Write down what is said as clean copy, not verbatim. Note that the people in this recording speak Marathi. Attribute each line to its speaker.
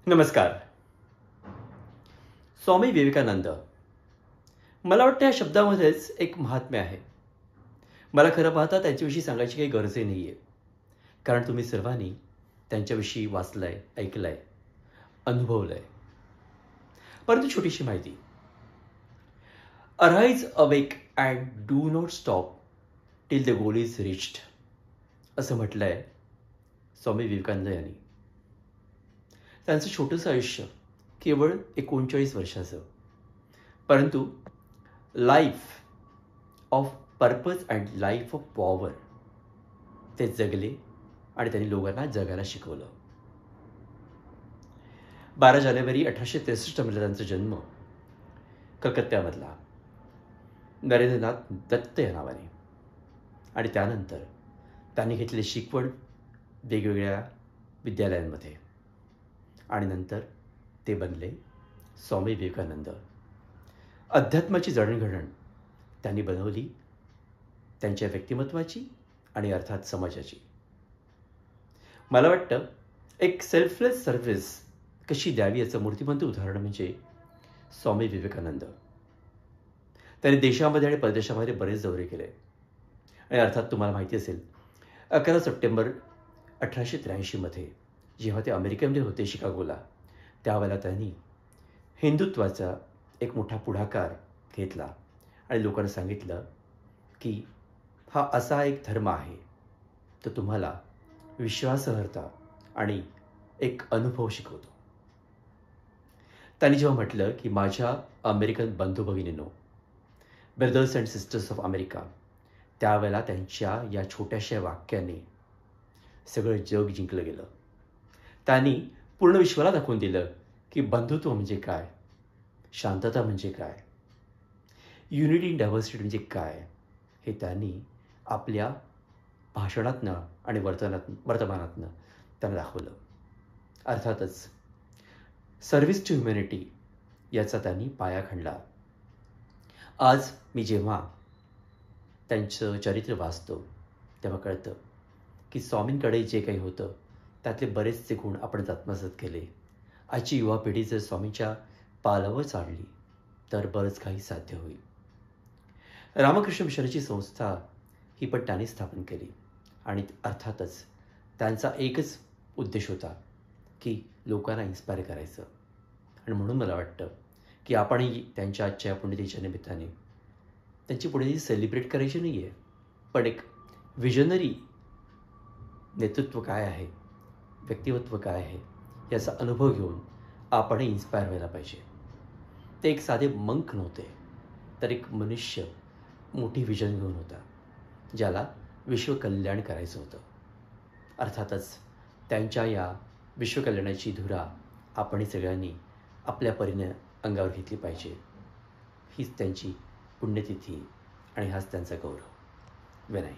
Speaker 1: नमस्कार. स्वामी विवेकानंद. मला वाटतं या शब्दामध्येच एक महात्म्य आहे. मला खरं पाहता त्यांच्याविषयी सांगायची काही गरजही नाही आहे. कारण तुम्ही सर्वांनी त्यांच्याविषयी वाचलंय, ऐकलंय, अनुभवलंय. परंतु छोटीशी माहिती. Arise awake and do not stop till the goal is reached, असं म्हटलंय स्वामी विवेकानंद यांनी. त्यांचं छोटंसं आयुष्य, केवळ 39 वर्षाचं, परंतु life of purpose and life of power ते जगले आणि त्यांनी लोकांना जगायला शिकवलं. 12 जानेवारी 1863 मध्ये त्यांचा जन्म कलकत्त्यामधला नरेंद्रनाथ दत्त या नावाने. आणि त्यानंतर त्यांनी घेतले शिकवण वेगवेगळ्या विद्यालयांमध्ये आणि नंतर ते बनले स्वामी विवेकानंद. अध्यात्माची जडणघडण त्यांनी बनवली, त्यांच्या व्यक्तिमत्वाची आणि अर्थात समाजाची. मला वाटतं एक सेल्फलेस सर्व्हिस कशी द्यावी याचं मूर्तिमंत उदाहरण म्हणजे स्वामी विवेकानंद. त्यांनी देशामध्ये आणि परदेशामध्ये बरेच दौरे केले आणि अर्थात तुम्हाला माहिती असेल 11 सप्टेंबर 1883 मध्ये जेव्हा ते अमेरिकेमध्ये होते, शिकागोला, त्यावेळेला त्यांनी हिंदुत्वाचा एक मोठा पुढाकार घेतला आणि लोकांना सांगितलं की हा असा एक धर्म आहे तो तुम्हाला विश्वासार्हता आणि एक अनुभव शिकवतो. त्यांनी जेव्हा म्हटलं की माझ्या अमेरिकन बंधू भगिनींनो, brothers and sisters of America, त्यावेळेला त्यांच्या या छोट्याशा वाक्याने सगळं जग जिंकलं गेलं. त्यांनी पूर्ण विश्वाला दाखवून दिलं की बंधुत्व म्हणजे काय, शांतता म्हणजे काय, युनिटी इन डायव्हर्सिटी म्हणजे काय, हे त्यांनी आपल्या भाषणातनं आणि वर्तमानातनं त्यांना दाखवलं. अर्थातच सर्व्हिस टू ह्युमॅनिटी याचा त्यांनी पाया खणला. आज मी जेव्हा त्यांचं चरित्र वाचतो तेव्हा कळतं की स्वामींकडे जे काही होतं त्यातले बरेचसे गुण आपण आत्मसात केले. आजची युवा पिढी जर स्वामींच्या पालावर चालली तर बरंच काही साध्य होईल. रामकृष्ण मिशनची संस्था ही पण त्यांनी स्थापन केली आणि अर्थातच त्यांचा एकच उद्देश होता की लोकांना इन्स्पायर करायचं. आणि म्हणून मला वाटतं की आपणही त्यांच्या आजच्या पुण्यतिथीच्या निमित्ताने त्यांची पुण्यतिथी सेलिब्रेट करायची नाही आहे, पण एक विजनरी नेतृत्व काय आहे, व्यक्तिमत्व काय आहे याचा अनुभव घेऊन आपणही इन्स्पायर व्हायला पाहिजे. ते एक साधे मंक नव्हते, तर एक मनुष्य मोठी विजन घेऊन होता ज्याला विश्वकल्याण करायचं होतं. अर्थातच त्यांच्या या विश्वकल्याणाची धुरा आपणही सगळ्यांनी आपल्या परीने अंगावर घेतली पाहिजे. हीच त्यांची पुण्यतिथी आणि हाच त्यांचा गौरव. विनय.